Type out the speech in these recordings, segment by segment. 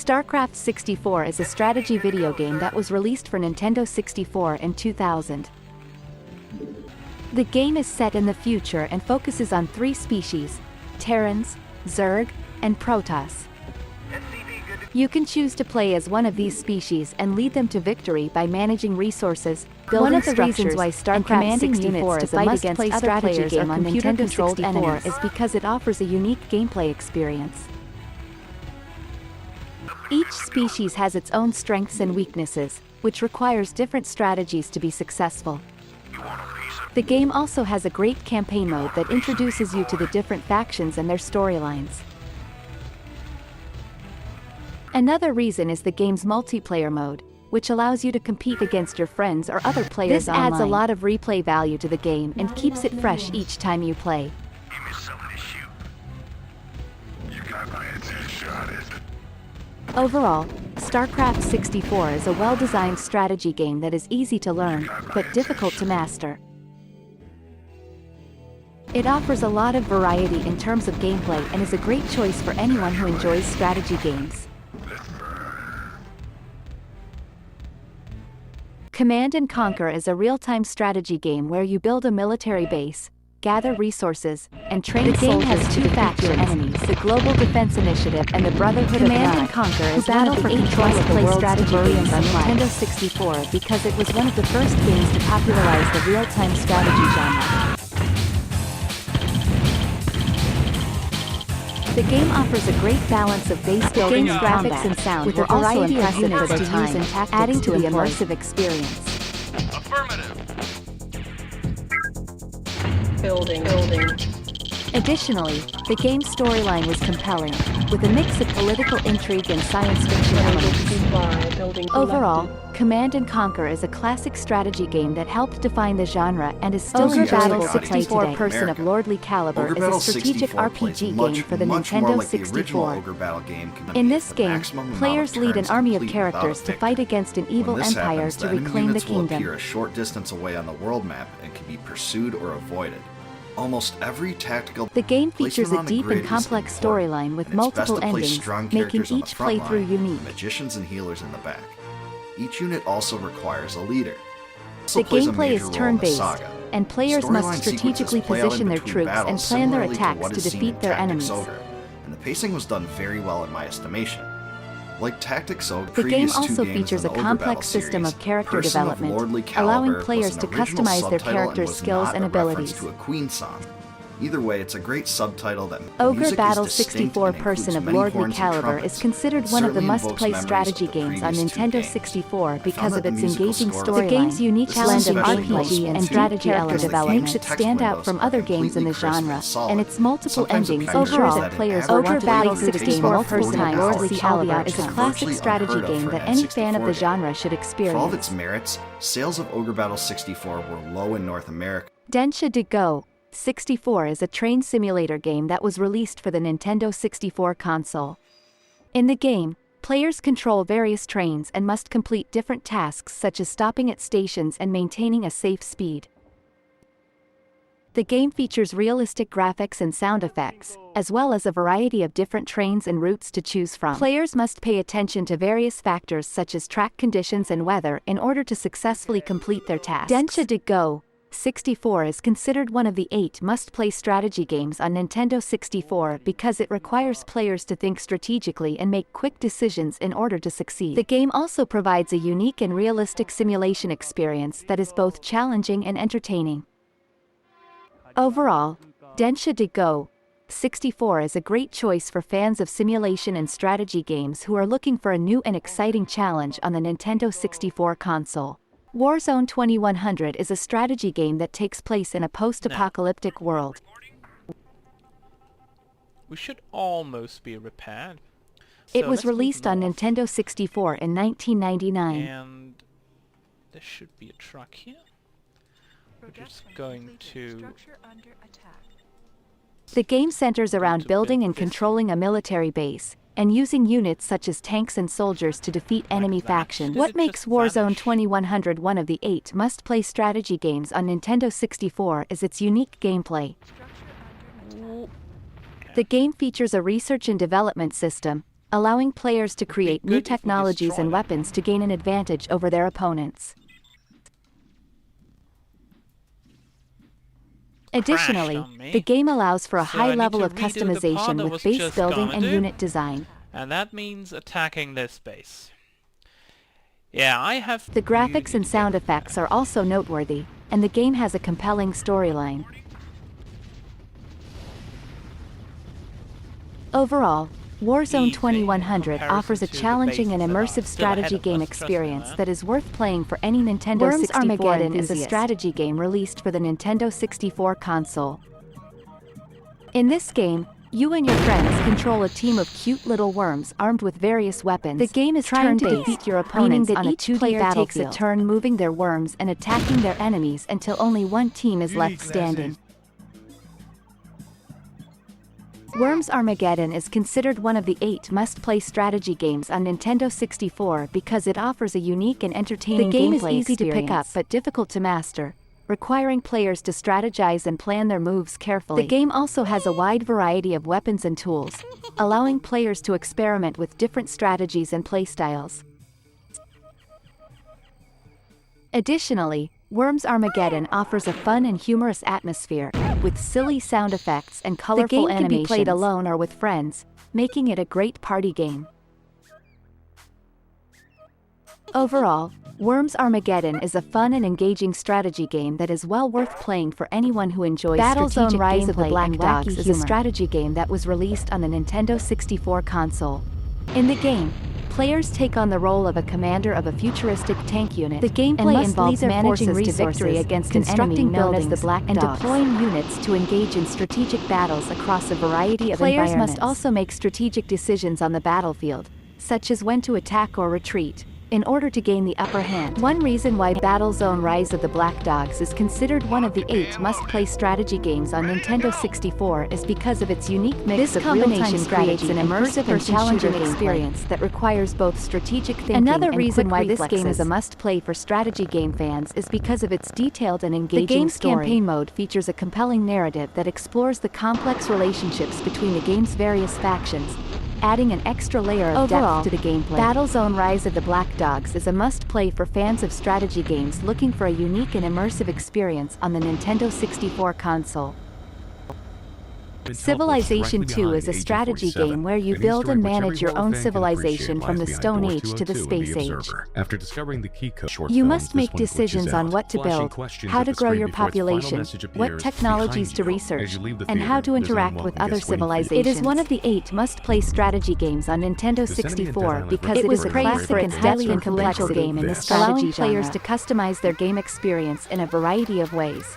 Starcraft 64 is a strategy video game that was released for Nintendo 64 in 2000. The game is set in the future and focuses on three species: Terrans, Zerg, and Protoss. You can choose to play as one of these species and lead them to victory by managing resources, building structures, one of the reasons why Starcraft 64 is a must-play strategy game on Nintendo 64 is because it offers a unique gameplay experience. Each species has its own strengths and weaknesses, which requires different strategies to be successful. The game also has a great campaign mode that introduces you to the different factions and their storylines. Another reason is the game's multiplayer mode, which allows you to compete against your friends or other players online. This adds a lot of replay value to the game and keeps it fresh each time you play. Give me something to shoot. You got my attention. Overall, Starcraft 64 is a well-designed strategy game that is easy to learn, but difficult to master. It offers a lot of variety in terms of gameplay and is a great choice for anyone who enjoys strategy games. Command & Conquer is a real-time strategy game where you build a military base, gather resources, and train soldiers. The game has two factions: enemies, the Global Defense Initiative and the Brotherhood of Command & Conquer is one of the 8 must-play strategy games on Nintendo 64 because it was one of the first games to popularize the real-time strategy genre. The game offers a great balance of base building, graphics, and sound, with a variety of units to use and tactics, adding to the immersive experience. Affirmative. Building. Additionally, the game's storyline was compelling, with a mix of political intrigue and science fiction elements. Overall, Command & Conquer is a classic strategy game that helped define the genre and is still Ogre Battle 64 Person of Lordly Caliber is a strategic RPG game for the Nintendo 64. In this game, players lead an army of characters to fight against an evil empire to reclaim the kingdom. Appear a short distance away on the world map and can be pursued or avoided. Almost every tactical The game features a deep and complex storyline with multiple endings, making each playthrough unique. Magicians and healers in the back. Each unit also requires a leader. The gameplay is turn-based, and players must strategically position their troops and plan their attacks to defeat their enemies. And the pacing was done very well in my estimation. Like Tactics Ogre, the game also features a complex system of character development, allowing players to customize their characters' skills and abilities. To a Queen song. Either way, it's a great subtitle that Ogre Battle 64 Person of Lordly Caliber is considered one of the must-play strategy games on Nintendo 64 because of its engaging storyline. The game's unique blend of RPG and strategy development makes it stand out from other games in the genre, and its multiple endings ensure that players Ogre Battle 64 Person of Lordly Caliber is a classic strategy game that any fan of the genre should experience. For all of its merits, sales of Ogre Battle 64 were low in North America. Dencha De Go 64 is a train simulator game that was released for the Nintendo 64 console. In the game, players control various trains and must complete different tasks such as stopping at stations and maintaining a safe speed. The game features realistic graphics and sound effects, as well as a variety of different trains and routes to choose from. Players must pay attention to various factors such as track conditions and weather in order to successfully complete their tasks. Dencha De Go 64 is considered one of the 8 must-play strategy games on Nintendo 64 because it requires players to think strategically and make quick decisions in order to succeed. The game also provides a unique and realistic simulation experience that is both challenging and entertaining. Overall, Dencha De Go 64 is a great choice for fans of simulation and strategy games who are looking for a new and exciting challenge on the Nintendo 64 console. Warzone 2100 is a strategy game that takes place in a post-apocalyptic world. We should almost be repaired. It was released on Nintendo 64 in 1999. And there should be a truck here. We're just going to... The game centers around building and controlling a military base, and using units such as tanks and soldiers to defeat enemy factions. What makes Warzone 2100 one of the 8 must-play strategy games on Nintendo 64 is its unique gameplay. The game features a research and development system, allowing players to create new good if we technologies and destroy them. weapons to gain an advantage over their opponents. Additionally, on me. the game allows for a So I high need level to of redo the part customization I with was base just building gonna and do. unit design. And that means attacking this base. Yeah, I have The graphics really and to sound get effects there. are also noteworthy, and the game has a compelling storyline. Overall, Warzone Easy 2100 in comparison offers a to the challenging and bases that are immersive still ahead strategy of game us, trust me on experience that. that is worth playing for any Nintendo Worms 64 Armageddon is a enthusiast. strategy game released for the Nintendo 64 console. In this game, you and your friends control a team of cute little worms armed with various weapons. The game is trying to turn-based, defeat your meaning opponents that on a each 2D player takes a battlefield. Turn moving their worms and attacking their enemies until only one team is left standing. Worms Armageddon is considered one of the 8 must-play strategy games on Nintendo 64 because it offers a unique and entertaining The game is gameplay easy to pick experience up but difficult to master, requiring players to strategize and plan their moves carefully. The game also has a wide variety of weapons and tools, allowing players to experiment with different strategies and playstyles. Additionally, Worms Armageddon offers a fun and humorous atmosphere, with silly sound effects and colorful game can be animations. played Alone or with friends, making it a great party game. Overall, Worms Armageddon is a fun and engaging strategy game that is well worth playing for anyone who enjoys Battlezone strategic Rise of the gameplay Black and Dogs wacky is a humor. Strategy game that was released on the Nintendo 64 console. In the game, players take on the role of a commander of a futuristic tank unit. The gameplay involves managing victory against an enemy known as the Black Dogs, and deploying units to engage in strategic battles across a variety of environments. Players must also make strategic decisions on the battlefield, such as when to attack or retreat, in order to gain the upper hand. One reason why Battlezone Rise of the Black Dogs is considered one of the 8 must-play strategy games on Nintendo 64 is because of its unique mix of real-time strategy and immersive and challenging experience that requires both strategic thinking Another and reason quick why this reflexes. game is a Must-play for strategy game fans is because of its detailed and engaging The game's story. campaign Mode features a compelling narrative that explores the complex relationships between the game's various factions, adding an extra layer of Overall, depth to the gameplay. Battlezone Rise of the Black Dogs is a must-play for fans of strategy games looking for a unique and immersive experience on the Nintendo 64 console. Civilization 2 is a strategy game where you build and manage your own civilization from the Stone Age to the Space Age. After discovering the key code, You must make decisions on what to build, how to grow your population, what technologies to research, and how to interact with other civilizations. It is one of the 8 must-play strategy games on Nintendo 64 because it is praised for its highly influential game in the strategy allowing players to customize their game experience in a variety of ways.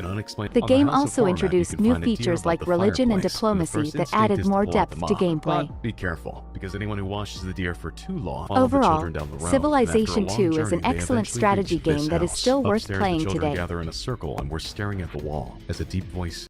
The game also introduced new features like religion and diplomacy that added more depth to gameplay. But be careful, because anyone who watches the deer for too long. Overall, Civilization 2 is an excellent strategy game that is still worth playing Upstairs, the today. children gather in a circle and we're staring at the wall as a deep voice